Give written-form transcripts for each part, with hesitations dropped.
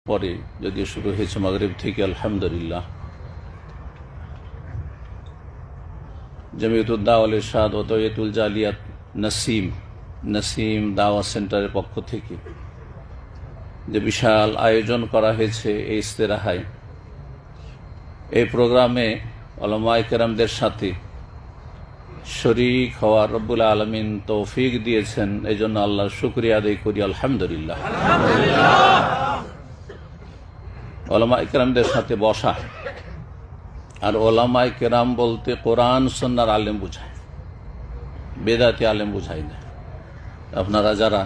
পরে, যদিও শুরু হয়েছে মাগরিব থেকে, আলহামদুলিল্লাহ, জমিয়তুল দাওয়াল ইরশাদ ও তওয়িতুল জালিয়াত নাসিম দাওয়া সেন্টারের পক্ষ থেকে যে বিশাল আয়োজন করা হয়েছে এই ইস্তেরাহায়, এই প্রোগ্রামে উলামায়ে কেরামদের সাথে শরীক হওয়ার রব্বুল আলামিন তৌফিক দিয়েছেন। এই জন্য আল্লাহর শুকরিয়া আদায় করি, আলহামদুলিল্লাহ। উলামায়ে কেরামদের সাথে বসা, আর উলামায়ে কেরাম বলতে কোরআন সুন্নাহর আলেম বুঝায়, বেদাতি আলেম বুঝায় না। আপনারা যারা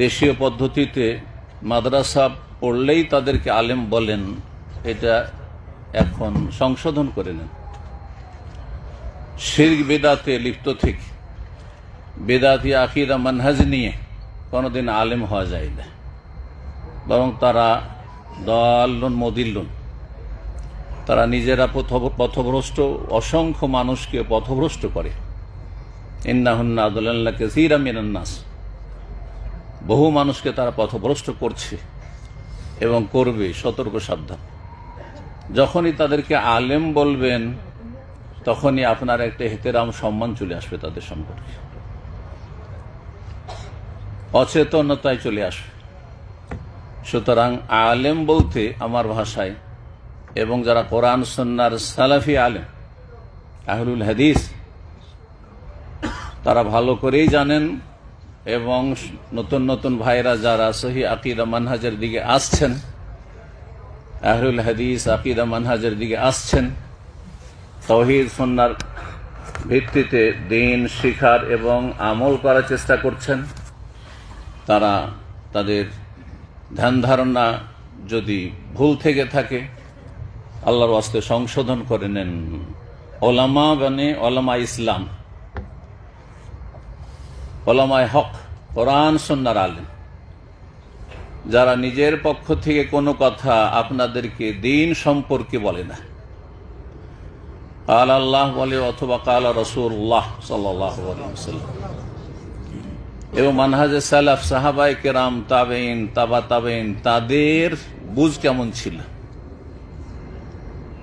দেশীয় পদ্ধতিতে মাদ্রাসা পড়লেই তাদেরকে আলেম বলেন, এটা এখন সংশোধন করে নেন। শিরক বেদাতে লিপ্ত থেকে বেদাতি আকীদা মানহাজ নিয়ে কোনোদিন আলেম হওয়া যায় না, বরং তারা দাল্লুন মুদিল্লুন। তারা নিজেরা পথভ্রষ্ট, অসংখ্য মানুষকে পথভ্রষ্ট করে। ইন্নাহুন্না আদলাল্লা কাসীরাম মিনান নাস, বহু মানুষকে তারা পথভ্রষ্ট করছে এবং করবে, সতর্ক সাবধান। যখনই তাদেরকে আলেম বলবেন তখনই আপনার একটা ইহতিরাম, সম্মান চলে আসবে তাদের সম্পর্কে, অচেতনতায় চলে আসবে। সুতরাং আলেম বলতে আমার ভাষায়, এবং যারা কোরআন সুন্নাহর সালাফি আলেম, আহলুল হাদিস, তারা ভালো করেই জানেন। এবং নতুন নতুন ভাইরা যারা সহি আকীদা মানহাজের দিকে আসছেন, আহলুল হাদিস আকীদা মানহাজের দিকে আসছেন, তাওহীদ সুন্নাহর ভিত্তিতে দ্বীন শিখার এবং আমল করার চেষ্টা করছেন, তারা তাদের ধ্যান ধারণা যদি ভুল থেকে থাকে আল্লাহর ওয়াস্তে সংশোধন করে নেন। ওলামা মানে ওলামা ইসলাম, ওলামায়ে হক, কোরআন সুন্নাহর আলেম, যারা নিজের পক্ষ থেকে কোনো কথা আপনাদেরকে দ্বীন সম্পর্কে বলে না, কাল আল্লাহ বলে অথবা কাল রাসূলুল্লাহ সাল্লাল্লাহু আলাইহি ওয়াসাল্লাম, এবং মানহাজে সালাফ, সাহাবায়ে কেরাম, তাবেঈন, তাবা তাবেঈন, তাদের বুঝ কেমন ছিল,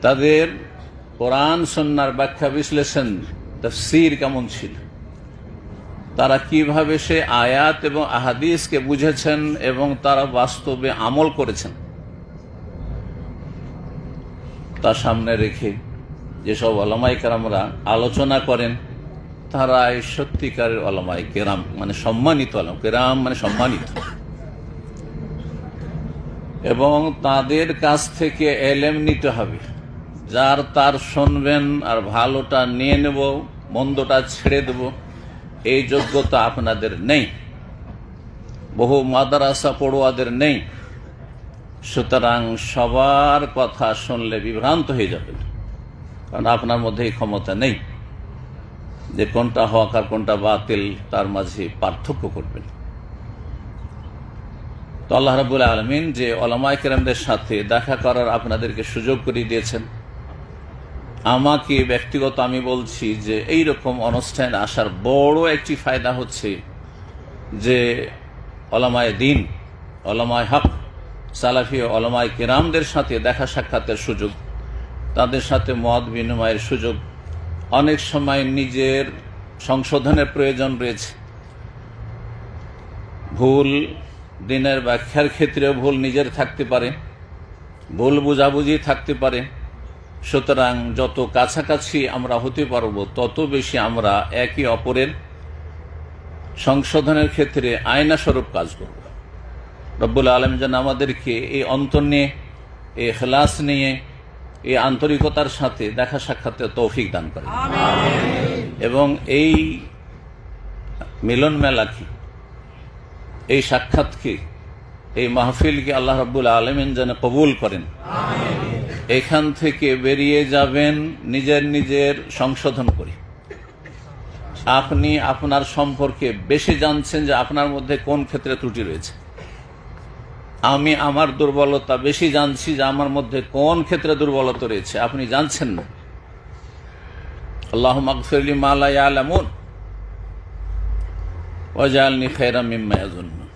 তাদের কোরআন সুন্নাহর ব্যাখ্যা বিশ্লেষণ তাফসীর কেমন ছিল, তারা কিভাবে সে আয়াত এবং আহাদিসকে বুঝেছেন এবং তারা বাস্তবে আমল করেছেন, তা সামনে রেখে যেসব উলামায়ে কেরামরা আলোচনা করেন, তারাই সত্যিকারের উলামায়ে কেরাম, মানে সম্মানিত উলামা কেরাম, মানে সম্মানিত। এবং তাদের কাছ থেকে এলেম নিতে হবে, যার তার শুনবেন আর ভালোটা নিয়ে নেব, মন্দটা ছেড়ে দেব, এই যোগ্যতা আপনাদের নেই, বহু মাদ্রাসা পড়ুয়াদের নেই। সুতরাং সবার কথা শুনলে বিভ্রান্ত হয়ে যাবেন, কারণ আপনার মধ্যে এই ক্ষমতা নেই যে কোনটা হক আর কোনটা বাতিল তার মাঝে পার্থক্য করবেন। তো আল্লাহ রাব্বুল আলামিন যে উলামায়ে কেরামদের সাথে দেখা করার আপনাদেরকে সুযোগ করে দিয়েছেন, আমাকে ব্যক্তিগত আমি বলছি যে এই রকম অনুষ্ঠানে আসার বড় একটি ফায়দা হচ্ছে যে উলামায়ে দ্বীন, উলামায়ে হক, সালাফি উলামায়ে কেরামদের সাথে দেখা সাক্ষাতের সুযোগ, তাদের সাথে মত বিনিময়ের সুযোগ। অনেক সময় নিজের সংশোধনের প্রয়োজন রয়েছে, ভুল দিনের ব্যাখ্যার ক্ষেত্রেও ভুল নিজের থাকতে পারে, ভুল বুঝাবুঝি থাকতে পারে। সুতরাং যত কাছাকাছি আমরা হতে পারব তত বেশি আমরা একে অপরের সংশোধনের ক্ষেত্রে আয়না স্বরূপ কাজ করব। রব্বুল আলামিন যেন আমাদেরকে এই অন্তর নিয়ে, এই ইখলাস নিয়ে, এই আন্তরিকতার সাথে দেখা সাক্ষাতের তৌফিক দান করেন, এবং এই মিলন মেলাকে, এই সাক্ষাৎকে, এই মাহফিলকে আল্লাহ রাব্বুল আলামিন যেন কবুল করেন। এখান থেকে বেরিয়ে যাবেন নিজের নিজের সংশোধন করে। আপনি আপনার সম্পর্কে বেশি জানছেন যে আপনার মধ্যে কোন ক্ষেত্রে ত্রুটি রয়েছে, আমি আমার দুর্বলতা বেশি জানছি যে আমার মধ্যে কোন ক্ষেত্রে দুর্বলতা রয়েছে, আপনি জানছেন না। আল্লাহুম্মা আগফিরলি মা লা ইয়ালামুন ওয়াজআলনি খায়রাম মিম্মা ইয়াযুন্নুন।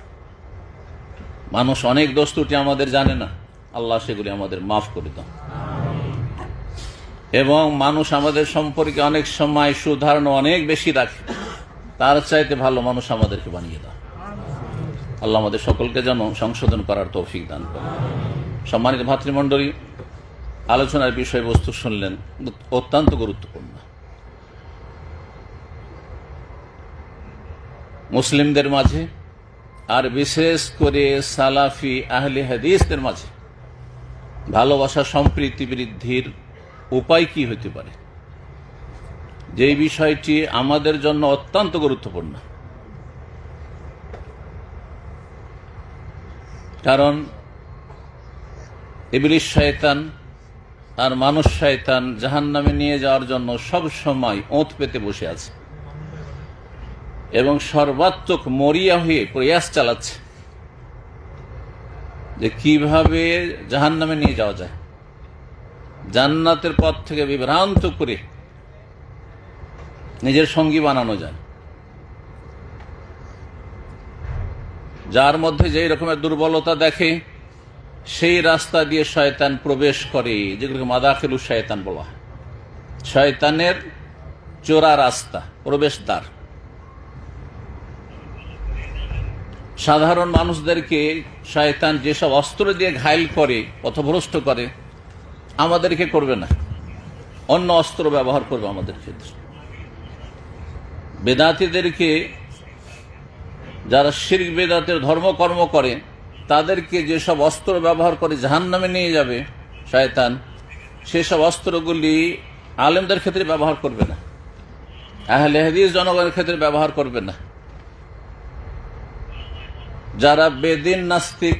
মানুষ অনেক দোষ ত্রুটি আমাদের জানে না, আল্লাহ সেগুলি আমাদের মাফ করে দাও। এবং মানুষ আমাদের সম্পর্কে অনেক সময় সুধারণা অনেক বেশি রাখে, তার চাইতে ভালো মানুষ আমাদেরকে বানিয়ে দাও। আল্লাহ আমাদের সকলকে যেন সংশোধন করার তৌফিক দান করে। সম্মানিত ভাতৃমণ্ডলী, আলোচনার বিষয়বস্তু শুনলেন, অত্যন্ত গুরুত্বপূর্ণ। মুসলিমদের মাঝে আর বিশেষ করে সালাফি আহলে হাদিসদের মাঝে ভালোবাসা সম্প্রীতি বৃদ্ধির উপায় কি হতে পারে, যেই বিষয়টি আমাদের জন্য অত্যন্ত গুরুত্বপূর্ণ। কারণ ইবলিস শয়তান আর মানুষ শয়তান জাহান্নামে নিয়ে যাওয়ার জন্য সব সময় ওঁত পেতে বসে আছে এবং সর্বাত্মক মরিয়া হয়ে প্রয়াস চালাচ্ছে যে কিভাবে জাহান্নামে নিয়ে যাওয়া যায়, জান্নাতের পথ থেকে বিভ্রান্ত করে নিজের সঙ্গী বানানো যায়। যার মধ্যে যেই রকমের দুর্বলতা দেখে সেই রাস্তা দিয়ে শয়তান প্রবেশ করে, যেগুলোকে মাদাখিলু শয়তান বলা হয়। শয়তানের চোরা রাস্তা, প্রবেশদ্বার। সাধারণ মানুষদেরকে শয়তান যেসব অস্ত্র দিয়ে ঘায়েল করে, পথভ্রষ্ট করে, আমাদেরকে করবে না, অন্য অস্ত্র ব্যবহার করবে আমাদের ক্ষেত্রে। বেদাতীদেরকে, যারা শিরক বেদাতের ধর্মকর্ম করে, তাদেরকে যেসব অস্ত্র ব্যবহার করে জাহান্নামে নিয়ে যাবে শয়তান, সেসব অস্ত্রগুলি আলেমদের ক্ষেত্রে ব্যবহার করবে না, আহলে হাদিস জনগণের ক্ষেত্রে ব্যবহার করবে না। যারা বেদিন, নাস্তিক,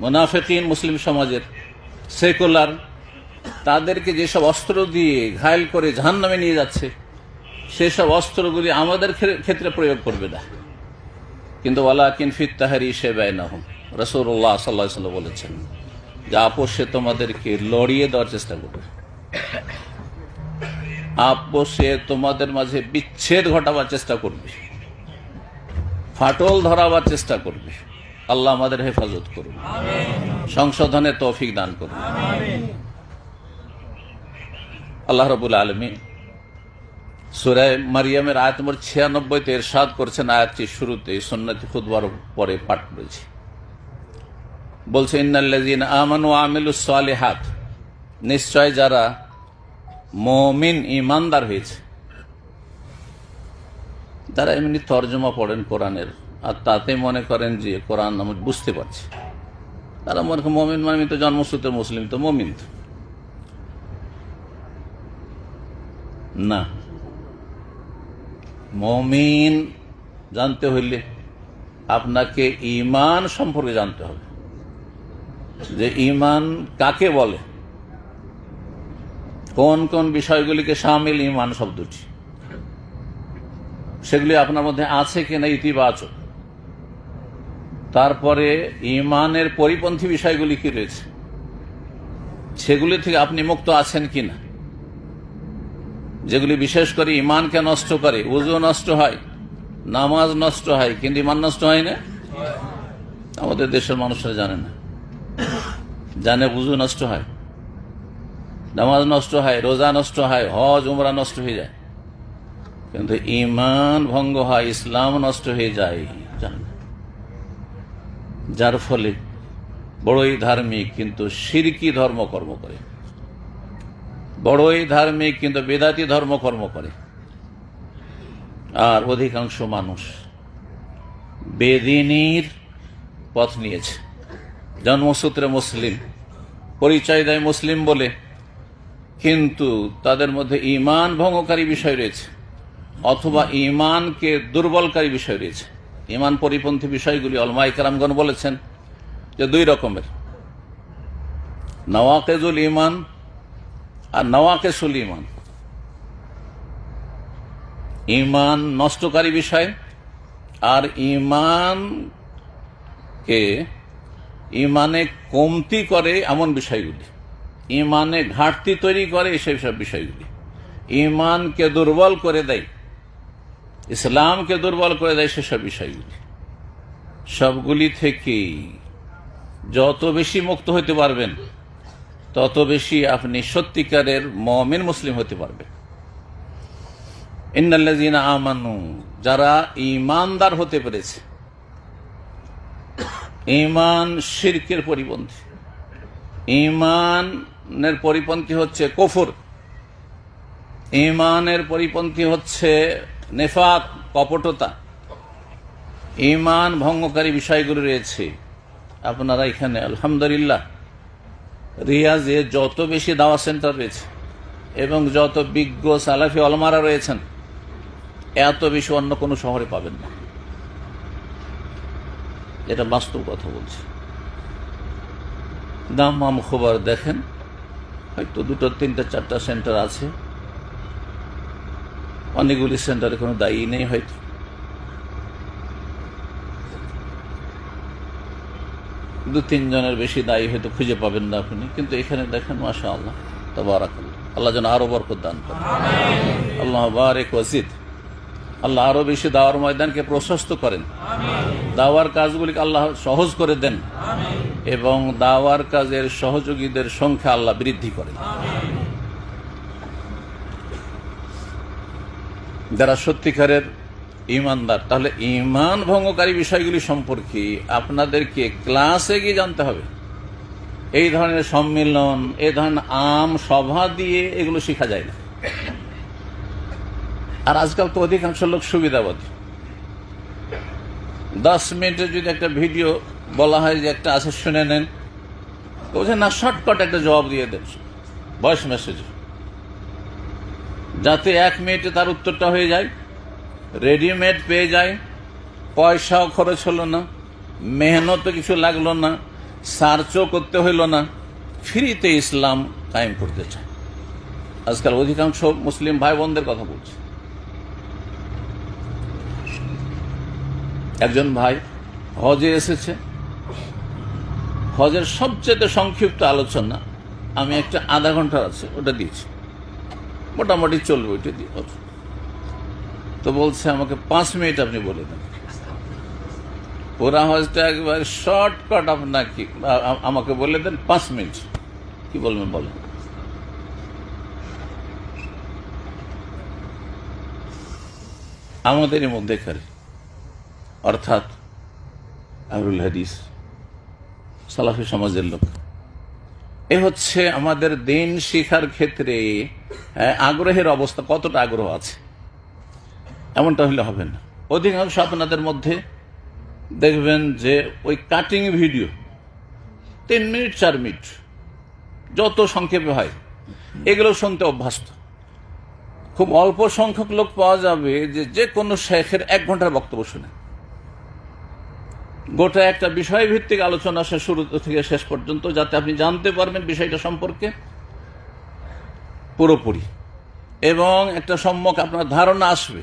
মুনাফিকিন, মুসলিম সমাজের সেকুলার, তাদেরকে যেসব অস্ত্র দিয়ে ঘায়েল করে জাহান্নামে নিয়ে যাচ্ছে, সেসব অস্ত্রগুলি আমাদের ক্ষেত্রে প্রয়োগ করবে না। কিন্তু ওয়ালাকিন ফিত তাহরিশে বাইনাহুম, রাসূলুল্লাহ সাল্লাল্লাহু আলাইহি ওয়াসাল্লাম বলেছেন যে আপোষে তোমাদেরকে লড়িয়ে দেওয়ার চেষ্টা করবে, আপোষে তোমাদের মাঝে বিচ্ছেদ ঘটাবার চেষ্টা করবে, ফাটল ধরাবার চেষ্টা করবে। আল্লাহ আমাদের হেফাজত করুন, সংশোধনের তৌফিক দান করুন। আল্লাহ রাব্বুল আলামিন সূরা মারিয়ামের আয়াত নম্বর 96 তে ইরশাদ করছেন, আয়াতটির শুরুতে সুন্নতি খুতবার পরে পাঠ করেছি, বলছে ইন্নাল্লাযীনা আমানু ওয়া আমিলুস সালিহাত, নিশ্চয় যারা মুমিন ঈমানদার হয়েছে। তারা এমনি তরজমা পড়েন কোরআনের, আর তাতে মনে করেন যে কোরআন আমি বুঝতে পারছি। তারা মনে করেন মুমিন মানে তো জন্মসূত্রে মুসলিম, তো মুমিন তো না। মুমিন জানতে হইলে আপনাকে ঈমান সম্পর্কে জানতে হবে, যে ঈমান কাকে বলে, কোন কোন বিষয়গুলিকে শামিল ঈমান শব্দটি, সেগুলি আপনার মধ্যে আছে কিনা ইতিবাচক। তারপরে ঈমানের পরিপন্থী বিষয়গুলি কি রয়েছে, সেগুলি থেকে আপনি মুক্ত আছেন কিনা, যেগুলি বিশেষ করে ঈমানকে নষ্ট করে। ওযু নষ্ট হয়, নামাজ নষ্ট হয়, কিন্তু ঈমান নষ্ট হয় না। আমাদের দেশের মানুষরা জানে না, জানে ওযু নষ্ট হয়, নামাজ নষ্ট হয়, রোজা নষ্ট হয়, হজ উমরা নষ্ট হয়ে যায়, কিন্তু ঈমান ভঙ্গ হয়, ইসলাম নষ্ট হয়ে যায়, জানে না। যার ফলে বড়ই ধার্মিক কিন্তু শিরকি ধর্মকর্ম করে, বড়ই ধার্মিক কিন্তু বেদাতি ধর্মকর্ম করে। আর অধিকাংশ মানুষ বেদিনীর পথ নিয়েছে, জন্মসূত্রে মুসলিম, পরিচয় দেয় মুসলিম বলে, কিন্তু তাদের মধ্যে ঈমান ভঙ্গকারী বিষয় রয়েছে, অথবা ঈমানকে দুর্বলকারী বিষয় রয়েছে। ঈমান পরিপন্থী বিষয়গুলি উলামায়ে কেরামগণ বলেছেন যে দুই রকমের, নওয়াকিজুল ঈমান আর নওয়াকিসুল ঈমান। ঈমান নষ্টকারী বিষয় আর ঈমানে কমতি করে এমন বিষয়গুলি, ঈমানে ঘাটতি তৈরি করে সেই সব বিষয়গুলি, ঈমানকে দুর্বল করে দেয়, ইসলামকে দুর্বল করে দেয়, সেসব বিষয়গুলি। সবগুলি থেকেই যত বেশি মুক্ত হইতে পারবেন তত বেশি আপনি সত্যিকারের মুমিন মুসলিম হতে পারবেন। ইন্নাল্লাযীনা আমানু, যারা ঈমানদার হতে পেরেছে। ঈমান শিরকের পরিপন্থী, ঈমানের পরিপন্থী হচ্ছে কুফর, ঈমানের পরিপন্থী হচ্ছে নেফাক, কপটতা। ঈমান ভঙ্গকারী বিষয়গুলো রয়েছে। আপনারা এখানে আলহামদুলিল্লাহ রিয়াজে যত বেশি দাওয়া সেন্টার রয়েছে এবং যত বিজ্ঞ সালাফি ওলামারা রয়েছেন, এত বেশি অন্য কোনো শহরে পাবেন না। এটা বাস্তব কথা বলছি। দাম্মাম খবর দেখেন, হয়তো 2, 3, 4টা সেন্টার আছে, অনেকগুলি সেন্টারে কোনো দায়ী নেই, হয়তো 2-3 জনের বেশি দায়ী হয়তো খুঁজে পাবেন না আপনি। কিন্তু এখানে দেখেন মাশাআল্লাহ তাবারাকাল্লাহ, আল্লাহ যেন আরো বরকত দান করেন। আল্লাহ বারিক ওয়াজিদ। আল্লাহ আরো বেশি দাওয়ার ময়দানকে প্রশস্ত করেন, দাওয়ার কাজগুলিকে আল্লাহ সহজ করে দেন এবং দাওয়ার কাজের সহযোগীদের সংখ্যা আল্লাহ বৃদ্ধি করেন। যারা সত্যিকারের ঈমানদার, তাহলে ঈমান ভঙ্গকারী বিষয়গুলি সম্পর্কে আপনাদেরকে ক্লাসে গিয়ে জানতে হবে। এই ধরনের সম্মেলন, এই ধরনের আম সভা দিয়ে এগুলো শেখা যায় না। আর আজকাল তো অধিকাংশ লোক সুবিধাবাদী। 10 মিনিটের যদি একটা ভিডিও বলা হয় যে একটা আছে শুনে নেন, তো বলছে না, শর্টকাট একটা জবাব দিয়ে দেন ভয়েস মেসেজে, যাতে 1 মিনিটে তার উত্তরটা হয়ে যায়, রেডিমেড পেয়ে যায়, পয়সাও খরচ হলো না, মেহনতও কিছু লাগলো না, সার্চও করতে হইল না, ফ্রিতে ইসলাম কায়েম করতে চায়। আজকাল অধিকাংশ মুসলিম ভাই বোনদের কথা বলছে। একজন ভাই হজে এসেছে, হজের সবচেয়ে সংক্ষিপ্ত আলোচনা আমি একটা আধা ঘন্টার আছে ওটা দিয়েছি, মোটামুটি চলবে ওইটা দিয়ে। তো বলছে আমাকে 5 মিনিট আপনি বলে দেন, পুরা হজটা একবার শর্টকাট আপনাকে আমাকে বলে দেন 5 মিনিট, কি বলবেন বলেন? আমাদেরই মধ্যেকার অর্থাৎ আহলুল হাদিস সালাফি সমাজের লোক, এ হচ্ছে আমাদের দিন শিখার ক্ষেত্রে আগ্রহের অবস্থা, কতটা আগ্রহ আছে এমনটা হলে হবে না। অধিকাংশ আপনাদের মধ্যে দেখবেন যে ওই কাটিং ভিডিও 3 মিনিট 4 মিনিট যত সংক্ষেপে হয় এগুলো শুনতে অভ্যস্ত। খুব অল্প সংখ্যক লোক পাওয়া যাবে যে কোনো শেখের 1 ঘন্টার বক্তব্য শুনে গোটা একটা বিষয় ভিত্তিক আলোচনা শুরু থেকে শেষ পর্যন্ত, যাতে আপনি জানতে পারবেন বিষয়টা সম্পর্কে পুরোপুরি এবং একটা সম্যক আপনার ধারণা আসবে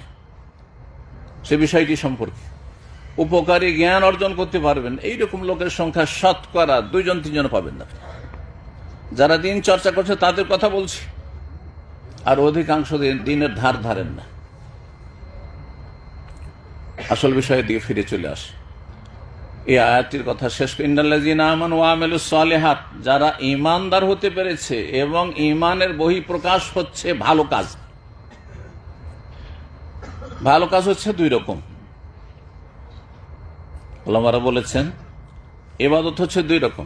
সে বিষয়টি সম্পর্কে, উপকারী জ্ঞান অর্জন করতে পারবেন। এইরকম লোকের সংখ্যা শতকরা 2-3 জন পাবেন না। যারা দিন চর্চা করছে তাদের কথা বলছি, আর অধিকাংশ দিনের ধার ধারেন না। আসল বিষয়ের দিকে ফিরে চলে আসে। এই আয়াতটির কথা শেষ করে, ইন্নাল্লাযীনা আমানু ওয়া আমিলুস সালিহাত, যারা ঈমানদার হতে পেরেছে এবং ঈমানের বহিঃপ্রকাশ হচ্ছে ভালো কাজ। ভালো কাজ হচ্ছে 2 রকম। ওলামারা বলেছেন ইবাদত হচ্ছে 2 রকম,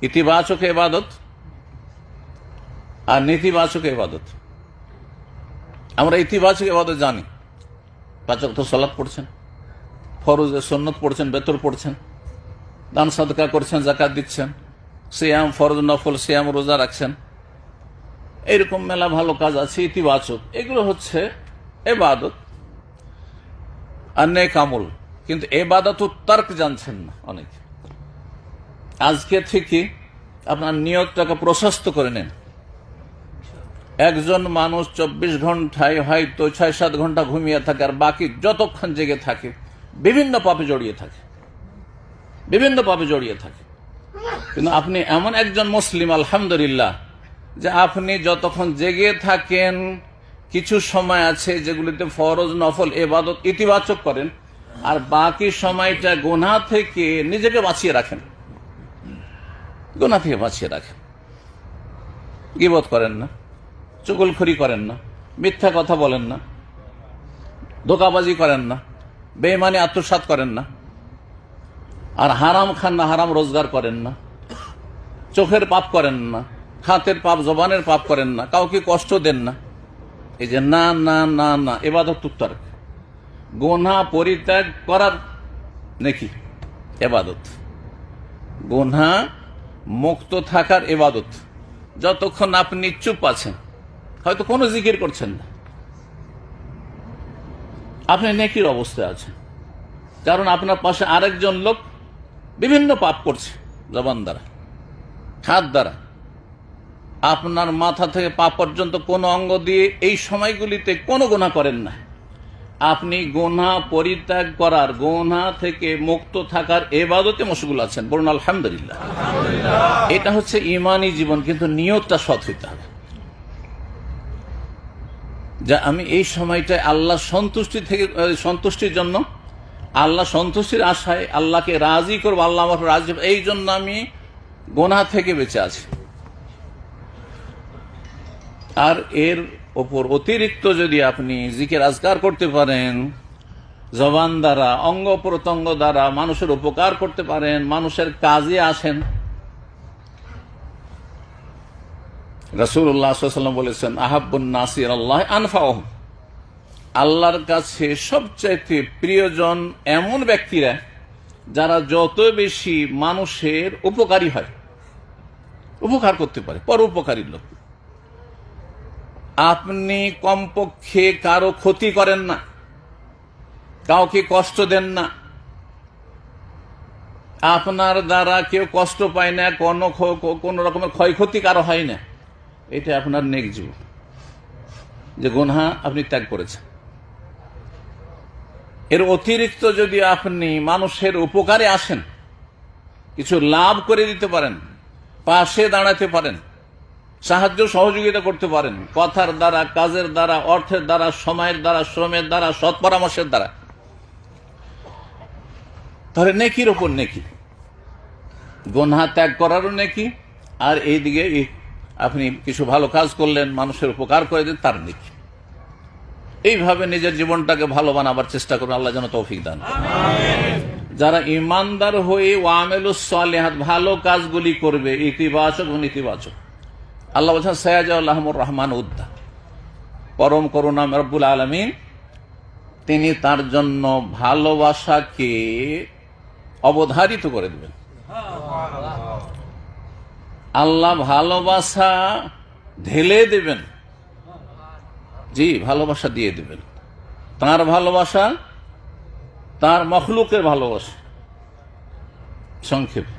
ইতিবাচক ইবাদত আর নেতিবাচক ইবাদত। আমরা ইতিবাচক ইবাদত জানি, 5 ওয়াক্ত সালাত পড়ছেন, ফরজ সুন্নত পড়ছেন, বেতর পড়ছেন, দান সাদকা করছেন, যাকাত দিচ্ছেন, সিয়াম ফরজ নফল সিয়াম রোজা রাখছেন, এইরকম মেলা ভালো কাজ আছে ইতিবাচক। এগুলো হচ্ছে ইবাদত আর নেক আমল। কিন্তু ইবাদত তার্ক জানছেন না অনেকে। আজকে থেকে আপনার নিয়তটাকে প্রশস্ত করে নেন। একজন মানুষ 24 ঘন্টায় হয়তো 6-7 ঘন্টা ঘুমিয়ে থাকে, আর বাকি যতক্ষণ জেগে থাকে বিভিন্ন পাপে জড়িয়ে থাকে, বিভিন্ন পাপে জড়িয়ে থাকে। কিন্তু আপনি এমন একজন মুসলিম আলহামদুলিল্লাহ যে আপনি যতক্ষণ জেগে থাকেন কিছু সময় আছে যেগুলিতে ফরজ নফল ইবাদত ইতিবাচক করেন, আর বাকি সময়টা গুনাহ থেকে নিজেকে বাঁচিয়ে রাখেন, গুনাহ থেকে বাঁচিয়ে রাখেন। গীবত করেন না, চুগলখড়ি করেন না, মিথ্যা কথা বলেন না, ধোঁকাবাজি করেন না, বেঈমানি আত্মসাৎ করেন না, আর হারাম খান না, হারাম রোজগার করেন না, চোখের পাপ করেন না, হাতের পাপ, জবানের পাপ করেন না, কাউকে কষ্ট দেন না। এই যে না না না না, এবাদত উত্তর, গুনাহ পরিত্যাগ করার নেকি এবাদত, গুনাহ মুক্ত থাকার এবাদত। যতক্ষণ আপনি চুপ আছেন, হয়তো কোনো জিকির করছেন না, আপনি নেকির অবস্থায় আছেন, কারণ আপনার পাশে আরেকজন লোক বিভিন্ন পাপ করছে, জবান দ্বারা, হাত দ্বারা, আপনার মাথা থেকে পা পর্যন্ত কোনো অঙ্গ দিয়ে এই সময়গুলিতে কোনো গুনাহ করেন না। আপনি গুনাহ পরিত্যাগ করার, গুনাহ থেকে মুক্ত থাকার ইবাদতে মশগুল আছেন। বলুন আলহামদুলিল্লাহ। এটা হচ্ছে ঈমানি জীবন, কিন্তু নিয়তটা সৎ হইতে হবে। যা আমি এই সময়টায় আল্লাহ সন্তুষ্টির জন্য, আল্লাহ সন্তুষ্টির আশায় আল্লাহকে রাজি করবো, আল্লাহ আমাকে রাজি, এই জন্য আমি গুনাহ থেকে বেঁচে আছি। আর এর ওপর অতিরিক্ত যদি আপনি জিকির আজকার করতে পারেন, জবান দ্বারা, অঙ্গ প্রত্যঙ্গ দ্বারা মানুষের উপকার করতে পারেন, মানুষের কাজে আসেন। রাসূলুল্লাহ সাল্লাল্লাহু আলাইহি ওয়াসাল্লাম বলেছেন, আহাব্বুন নাসি ইলাল্লাহি আনফাউহুম, আল্লাহর কাছে সবচাইতে প্রিয়জন এমন ব্যক্তিরা যারা যত বেশি মানুষের উপকারী হয়, উপকার করতে পারে, পরোপকারী লোক। আপনি কমপক্ষে কারো ক্ষতি করেন না, কাউকে কষ্ট দেন না, আপনার দ্বারা কেউ কষ্ট পায় না, কোন রকমের ক্ষয়ক্ষতি কারো হয় না, এটা আপনার নেক জীবন, যে গুনাহ আপনি ত্যাগ করেছেন। এর অতিরিক্ত যদি আপনি মানুষের উপকারে আসেন, কিছু লাভ করে দিতে পারেন, পাশে দাঁড়াতে পারেন, সাহায্য সহযোগিতা করতে পারেন, কথার দ্বারা, কাজের দ্বারা, অর্থের দ্বারা, সময়ের দ্বারা, শ্রমের দ্বারা, সৎ পরামর্শের দ্বারা, তাহলে নেকির ওপর নেকি, গুনাহ ত্যাগ করারও নেকি, আর এইদিকে আপনি কিছু ভালো কাজ করলেন, মানুষের উপকার করে দিন, তার নেকি। এইভাবে নিজের জীবনটাকে ভালো বানাবার চেষ্টা করুন। আল্লাহ যেন তৌফিক দান করেন। যারা ইমানদার হয়ে ওয়ামেলুস সালিহাত, ভালো কাজগুলি করবে, ইতিবাচক ও নেতিবাচক, আল্লাহ বলছেন সায়াজাউল্লাহুর রহমান উদ্দা, পরম করুণা রব্বুল আলামিন তিনি তার জন্য ভালোবাসাকে অবধারিত করে দেবেন। আল্লাহ ভালোবাসা ঢেলে দেবেন, জি, ভালোবাসা দিয়ে দেবেন। তার ভালোবাসা, তার মখলুকের ভালোবাসা। সংক্ষেপে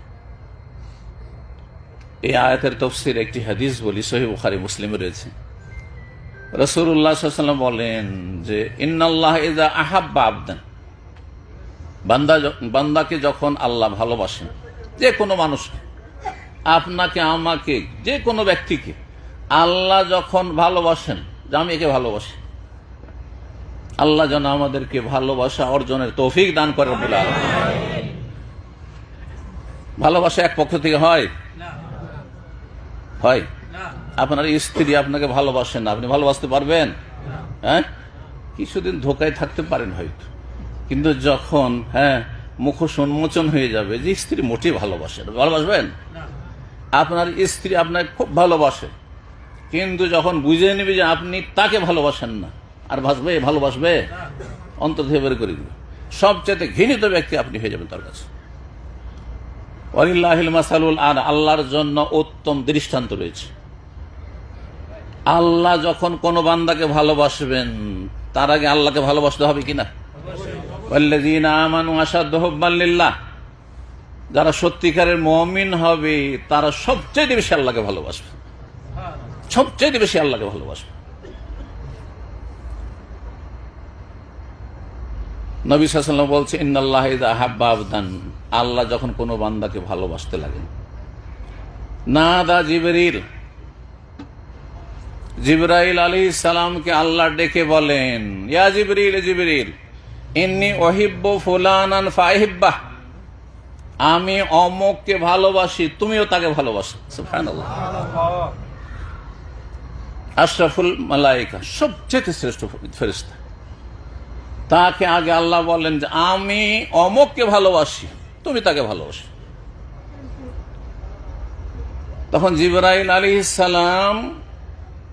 এই আয়াতের তাফসীর একটি হাদিস বলি, সহিহ বুখারী মুসলিমে রয়েছে। রাসূলুল্লাহ সাল্লাল্লাহু আলাইহি ওয়াসাল্লাম বলেন যে ইন্নাল্লাহ ইযা আহাব্বা আবদান, বান্দাকে যখন আল্লাহ ভালোবাসেন, যে কোনো মানুষকে, আপনাকে, আমাকে, যে কোনো ব্যক্তিকে আল্লাহ যখন ভালোবাসেন, যে আমি একে ভালোবাসি, আল্লাহ যেন আমাদেরকে ভালোবাসা অর্জনের তৌফিক দান করে রব্বুল আলামিন। ভালোবাসা এক পক্ষ থেকে হয়? হয়? আপনার স্ত্রী আপনাকে ভালোবাসেন না, আপনি ভালোবাসতে পারবেন? হ্যাঁ, কিছুদিন ধোকায় থাকতে পারেন হয়তো, কিন্তু যখন মুখোশ উন্মোচন হয়ে যাবে যে স্ত্রী মোটেই ভালোবাসবেন? আপনার স্ত্রী আপনাকে খুব ভালোবাসে, কিন্তু যখন বুঝে নেবে যে আপনি তাকে ভালোবাসেন না, আর ভালোবাসবে, অন্তর থেকে বের করে দিবে। সবচেয়ে ঘৃণিত ব্যক্তি আপনি হয়ে যাবেন তার কাছে। ওয়ালিল্লাহিল মাসালুল আ'লা, আল্লাহর জন্য উত্তম দৃষ্টান্ত রয়েছে। আল্লাহ যখন কোন বান্দাকে ভালোবাসবেন, তার আগে আল্লাহকে ভালোবাসতে হবে কিনা? ওয়াল্লাযীনা আমানু আশাদ্দু হুব্বান লিল্লাহ, যারা সত্যিকারের মুমিন হবে তারা সবচেয়ে বেশি আল্লাহকে ভালোবাসবে, সবচেয়ে বেশি আল্লাহকে ভালোবাসবে। নবী সাল্লাল্লাহু আলাইহি ওয়াসাল্লাম বলছে, ইন্নাল্লাহ ইযা আহাব্বা আবদান, আল্লাহ যখন কোনো বান্দাকে ভালোবাসতে লাগেন, নাদা জিবরাইল আলাইহিস সালামকে আল্লাহ ডেকে বলেন, ইয়া জিবরিল, জিবরিল ইন্নী উহিব্বু ফুলানান ফাহিব্বাহ, আমি অমুককে ভালোবাসি, তুমিও তাকে ভালোবাসো। সুবহানাল্লাহ। আশরাফুল মালায়েকা, সবচেয়ে শ্রেষ্ঠ ফেরেশতা, তাকে আগে আল্লাহ বলেন যে আমি অমুককে ভালোবাসি, তুমি তাকে ভালোবাসো। তখন জিবরাইল আলাইহিস সালাম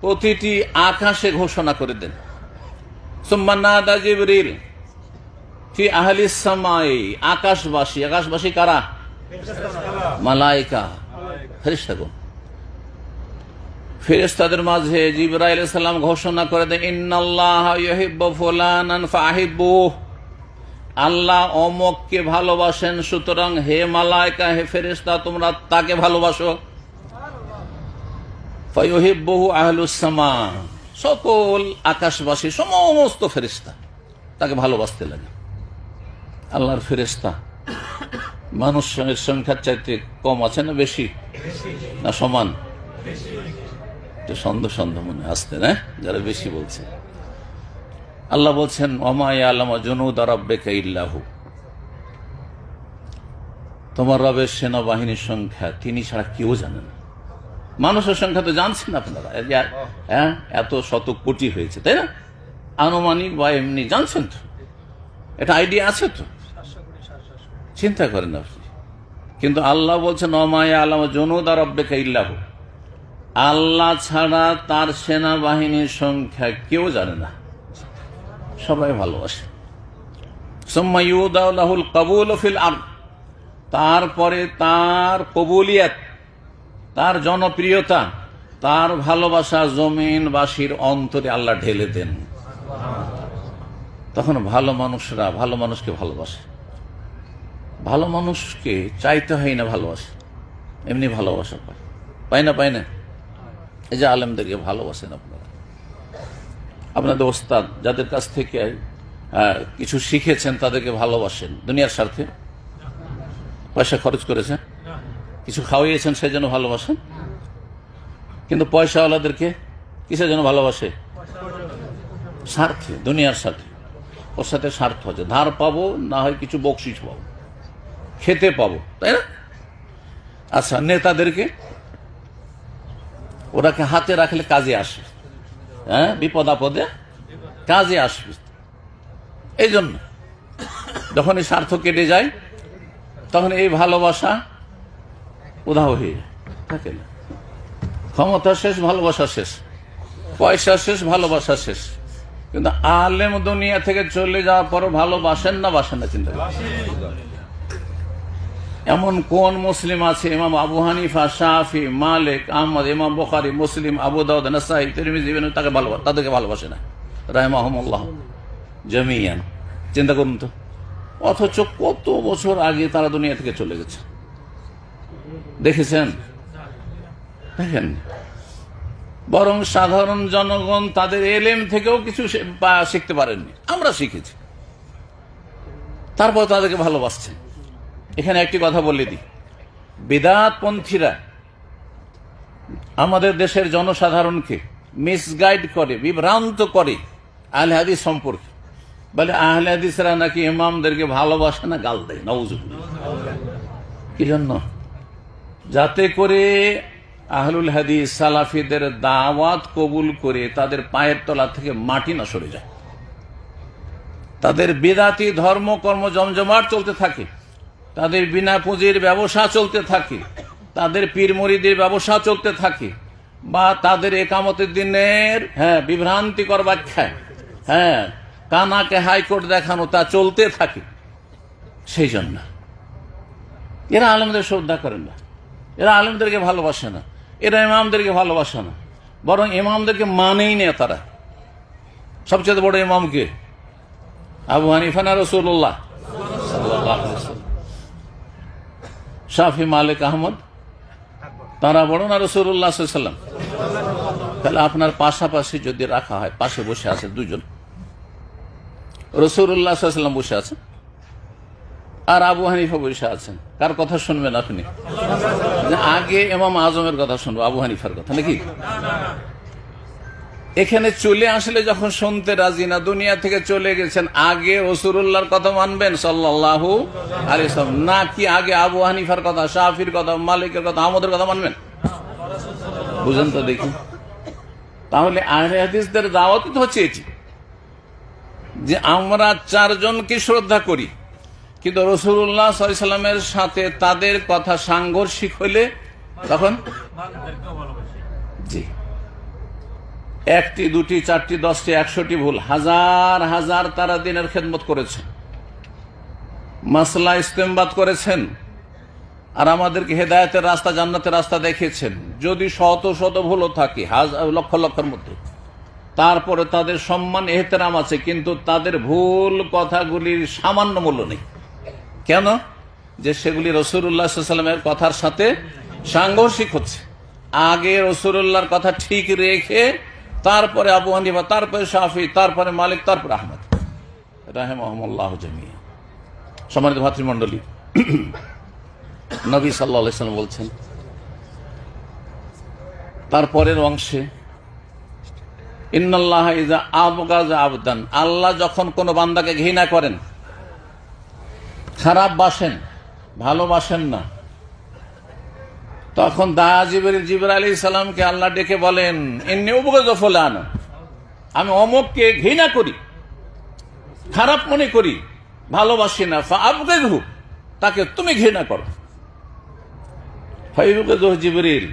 প্রতিটি আকাশে ঘোষণা করে দেন, সুম্মা নাদা জিবরিল ফি আহলিস সামাই, আকাশবাসী। আকাশবাসী কারা? মালায়েকা, ফেরেশতাগণ। ফেরেশতাদের মাঝে জিবরাইল আলাইহিস সালাম ঘোষণা করে দেন, ইন্নাল্লাহা ইউহিব্বু ফুলানান ফাহিব্বুহ, আল্লাহ অমুককে ভালোবাসেন, সুতরাং হে মালায়েকা, হে ফেরেশতা, তোমরা তাকে ভালোবাসো। ফায়ুহিব্বুহু আহলুস সামা, সকল আকাশবাসী, সমস্ত ফেরেশতা তাকে ভালোবাসতে লাগে। আল্লাহর ফেরেশতা মানুষের সংখ্যার চাইতে কম আছে না বেশি, না সমান? সন্দেহ সন্দেহ মনে আসতে না, যারা বেশি বলছে। আল্লাহ বলছেন, ওমা ইয়ালামু জুনুদা রাব্বিকা ইল্লাহু, তোমার রবের সেনাবাহিনীর সংখ্যা তিনি ছাড়া কেউ জানে না। মানুষের সংখ্যা তো জানছেন আপনারা, হ্যাঁ, এত শত কোটি হয়েছে, তাই না? আনুমানিক বা এমনি জানছেন তো, এটা আইডিয়া আছে তো, চিন্তা করেন আপনি। কিন্তু আল্লাহ বলছেন, ওমা ইয়ালামু জুনুদা রাব্বিকা ইল্লাহু, আল্লাহ ছাড়া তার সেনাবাহিনীর সংখ্যা কেউ জানে না, সবাই ভালোবাসে। সুম্মা ইউদাউ লাহুল কবুল ফিল আরদ, তারপরে তার কবুলিয়াত, তার জনপ্রিয়তা, তার ভালোবাসা জমিনবাসীর অন্তরে আল্লাহ ঢেলে দেন। তখন ভালো মানুষরা ভালো মানুষকে ভালোবাসে। ভালো মানুষকে চাইতে হয় না ভালোবাসে, এমনি ভালোবাসা পায়, পায় না? পায় না? এই যে আলেমদেরকে ভালোবাসেন আপনারা, আপনাদের ওস্তাদ যাদের কাছ থেকে কিছু শিখেছেন তাদেরকে ভালোবাসেন দুনিয়ার স্বার্থে? পয়সা খরচ করেছেন, কিছু খাওয়াইয়েছেন, সেই জন্য ভালোবাসেন। কিন্তু পয়সাওয়ালাদেরকে কিসের জন্য ভালোবাসে? স্বার্থে, দুনিয়ার সাথে। ওর সাথে স্বার্থ আছে, ধার পাবো, না হয় কিছু বকশিস পাবো, খেতে পাবো, তাই না? আচ্ছা, নেতাদেরকে ওরাকে হাতে রাখলে কাজে আসবে, হ্যাঁ, বিপদ আপদে কাজে আসবে। এই জন্য যখন এই স্বার্থ কেটে যায় তখন এই ভালোবাসা উধাও হয়ে যায়, থাকে না। ক্ষমতা শেষ, ভালোবাসা শেষ, পয়সা শেষ, ভালোবাসা শেষ। কিন্তু আলেম দুনিয়া থেকে চলে যাওয়ার পর ভালোবাসেন না বাসেন না? চিন্তা করেন। এমন কোন মুসলিম আছে, ইমাম আবু হানিফা, শাফি, মালিক, আহমদ, ইমাম বুখারী, মুসলিম, আবু দাউদ, নাসাই, তিরমিজি, তাদেরকে ভালোবাসে না? রাহিমাহুমুল্লাহ জামিয়ান। চিন্তা করুন তো, অথচ কত বছর আগে তারা দুনিয়া থেকে চলে গেছে, দেখেছেন? দেখেন, বরং সাধারণ জনগণ তাদের এলেম থেকেও কিছু শিখতে পারেননি, আমরা শিখেছি, তারপর তাদেরকে ভালোবাসছেন। এখানে একটি কথা বলে দিই, বিদআতপন্থীরা আমাদের দেশের জনসাধারণকে মিসগাইড করে, বিভ্রান্ত করে আহলে হাদিস সম্পর্কে। বলে আহলে হাদিসরা নাকি ইমামদেরকে ভালোবাসে না, গাল দেয়। নাউজুবিল্লাহ। কি জন্য? যাতে করে আহলুল হাদিস সালাফিদের দাওয়াত কবুল করে তাদের পায়ের তলা থেকে মাটি না সরে যায়, তাদের বিদাতি ধর্ম কর্ম জমজমাট চলতে থাকে, তাদের বিনা পুঁজির ব্যবসা চলতে থাকে, তাদের পীর মুরিদের ব্যবসা চলতে থাকে, বা তাদের একামতের দিনের বিভ্রান্তিকর ব্যাখ্যায় কানাকে হাইকোর্ট দেখানো তা চলতে থাকে। সেই জন্য এরা আলেমদের শ্রদ্ধা করেন না, এরা আলেমদেরকে ভালোবাসে না, এরা ইমামদেরকে ভালোবাসে না, বরং ইমামদেরকে মানেই না তারা। সবচেয়ে বড় ইমামকে আবু হানিফা না রাসূলুল্লাহ সাল্লাল্লাহু আলাইহি ওয়াসাল্লাম? শাফি, মালিক, আহমদ তারা বড় না রাসূলুল্লাহ সাল্লাল্লাহু আলাইহি ওয়াসাল্লাম? তাহলে আপনার পাশাপাশি যদি রাখা হয়, পাশে বসে আছে দুজন, রাসূলুল্লাহ সাল্লাল্লাহু আলাইহি ওয়াসাল্লাম বসে আছেন আর আবু হানিফা বসে আছেন, কার কথা শুনবেন আপনি? আগে ইমাম আজমের কথা শুনবো, আবু হানিফার কথা নাকি? এখানে চলে আসলে যখন শুনতে রাজি না, দুনিয়া থেকে চলে গেছেন, আগে রাসূলুল্লাহর কথা মানবেন সাল্লাল্লাহু আলাইহি ওয়াসাল্লাম, নাকি আগে আবু হানিফার কথা, শাফির কথা, মালিকের কথা, আহমদের কথা মানবেন? বুঝেন তো দেখি। তাহলে আহলে হাদিসদের দাওয়াত তো হচ্ছে এটি যে আমরা চারজনকে শ্রদ্ধা করি, কিন্তু রাসূলুল্লাহ সাল্লাল্লাহু আলাইহি ওয়াসাল্লামের সাথে তাদের কথা সাংঘর্ষিক হলে তখন জি, একটি, দুটি, চারটি, 10টি, 100টি ভুল, হাজার হাজার তারা দিনের খেদমত করেছেন, মাসলা ইস্তেমবাদ করেছেন, আর আমাদেরকে হেদায়েতের রাস্তা, জান্নাতের রাস্তা দেখিয়েছেন। যদি শত শত ভুলও থাকে, লক্ষ লক্ষের মধ্যে, তারপরে তাদের সম্মান এহতেরাম আছে, কিন্তু তাদের ভুল কথাগুলির সামান্য মূল্য নেই। কেন? যে সেগুলি রাসূলুল্লাহ সাল্লাল্লাহু আলাইহি ওয়াসাল্লামের কথার সাথে সাংঘর্ষিক হচ্ছে। আগে রাসূলুল্লাহর কথা ঠিক রেখে তারপরে আবু হানিফা, তারপরে শাফি, তারপরে মালিক, তারপরে আহমদ রাহিমাহুমুল্লাহ জামিয়া। সম্মানিত ভাতৃমণ্ডলী, নবী সাল্লাল্লাহু আলাইহি ওয়াসাল্লাম বলছেন তারপরের অংশে, ইন্নাল্লাহা ইযা আবগাযা আবদান, আল্লাহ যখন কোন বান্দাকে ঘৃণা করেন, খারাপ বাসেন, ভালোবাসেন না, তখন জিবরাইল আলাইহিস সালামকে আল্লাহ ডেকে বলেন, ইন্নী উবগিযু ফুলান, আমি অমুককে ঘৃণা করি, খারাপ মনে করি, ভালোবাসি না, ফাআবগিযহু, তাকে তুমি ঘৃণা করো। ফায়ুবগিযহু জিবরিল।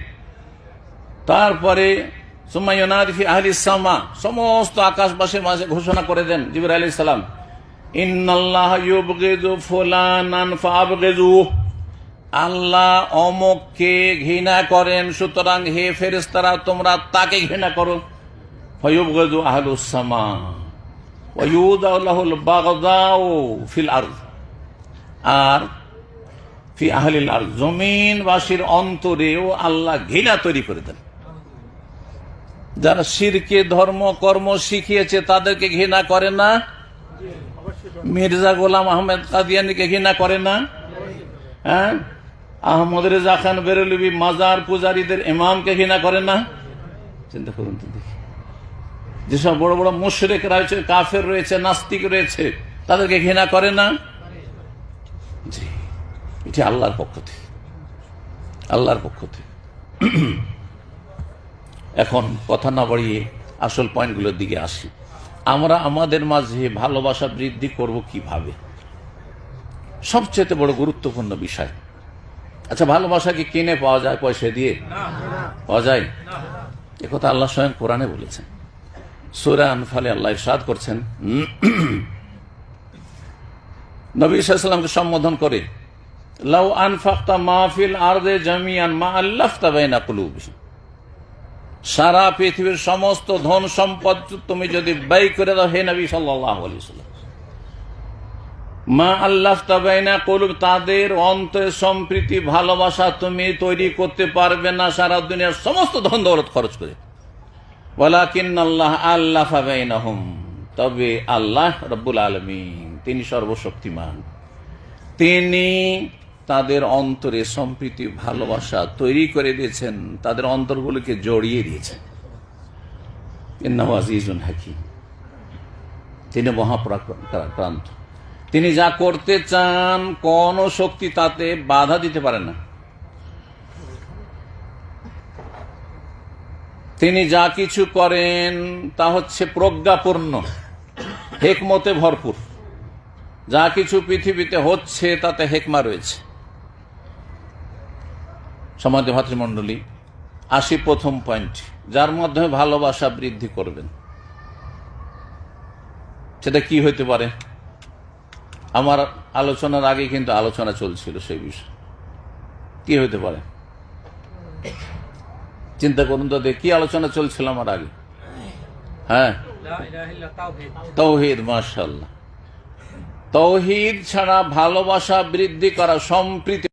তারপরে সুম্মা ইউনাদি ফি আহলিস সামা, সমস্ত আকাশবাসীর মাঝে ঘোষণা করে দেন জিবরাইল আলাইহিস সালাম, ইন্নাল্লাহা ইউবগিযু ফুলানান ফাআবগিযহু, আল্লাহ অমুককে ঘৃণা করেন, সুতরাং হে ফেরেশতারা তোমরা তাকে ঘৃণা করো। ফায়ুবগিযু আহলুস সামা ওয়া ইউদাউ লাহুল বাগদাউ ফিল আরদ, আর ফি আহলিল আরদ, জমিনবাসীর অন্তরেও আল্লাহ ঘৃণা তৈরি করে দেন। যারা শিরকে ধর্ম কর্ম শিখিয়েছে তাদেরকে ঘৃণা করে না? মির্জা গোলাম আহমেদ কাদিয়ানীকে ঘৃণা করে না? হ্যাঁ, আহমদ রেজা খান বেরেলভী মাজার পূজারীদের ইমামকে ঘৃণা করে না? চিন্তা করুন তো দেখি, যেসব বড় বড় মুশরিক রয়েছে, কাফের রয়েছে, নাস্তিক রয়েছে, তাদেরকে ঘৃণা করে না? জি, এটি আল্লাহর পক্ষ থেকে, আল্লাহর পক্ষ থেকে। এখন কথা না বাড়িয়ে আসল পয়েন্টগুলোর দিকে আসি। আমরা আমাদের মাঝে ভালোবাসা বৃদ্ধি করব কিভাবে? সবচেয়ে বড় গুরুত্বপূর্ণ বিষয়। আচ্ছা, ভালোবাসা কি কিনে পাওয়া যায় পয়সা দিয়ে? পাওয়া যায়? একথা আল্লাহ স্বয়ং কোরআনে বলেছেন। সূরা আনফালে আল্লাহ ইরশাদ করছেন, নবী সাল্লাল্লাহু আলাইহি ওয়াসাল্লামকে সম্বোধন করে, লাউ আনফাকতা মা ফিল আরদি জামিআন মা আল্লাফতা বাইনা কুলুবিহিম, সারা পৃথিবীর সমস্ত ধন সম্পদ তুমি যদি ব্যয় করে দাও হে নবী সাল্লাল্লাহু আলাইহি ওয়াসাল্লাম, মা আল্লাফতা বাইনা কুলুব, তাদের অন্তরে সম্প্রীতি ভালোবাসা তুমি তৈরি করতে পারবে না সারা দুনিয়ার সমস্ত ধন দৌলত খরচ করে। ওয়ালাকিন্নাল্লাহ আল্লাফা বাইনাহুম, তবে আল্লাহ রাব্বুল আলামিন তিনি সর্বশক্তিমান, তিনি তাদের অন্তরে সম্প্রীতি ভালোবাসা তৈরি করে দিয়েছেন, তাদের অন্তরগুলোকে জড়িয়ে দিয়েছেন। ইন্নাহু আজিজুন হাকীম, তিনি মহাপরাক্রান্ত, তিনি যা করতে চান কোন শক্তি তাতে বাধা দিতে পারে না। তিনি যা কিছু করেন তা হচ্ছে প্রজ্ঞাপূর্ণ, হিকমতে ভরপুর। যা কিছু পৃথিবীতে হচ্ছে তাতে হিকমা রয়েছে। সম্মানিত ভাতৃমণ্ডলী, আসি প্রথম পয়েন্ট, যার মাধ্যমে ভালোবাসা বৃদ্ধি করবেন। সেটা কি হইতে পারে? আমার আলোচনার আগে কিন্তু আলোচনা চলছিল সেই বিষয়। কি হইতে পারে চিন্তা করুন তো, কি আলোচনা চলছিল আমার আগে? হ্যাঁ, তাওহীদ। মাশাআল্লাহ, তাওহীদ ছাড়া ভালোবাসা বৃদ্ধি করা, সম্প্রীতি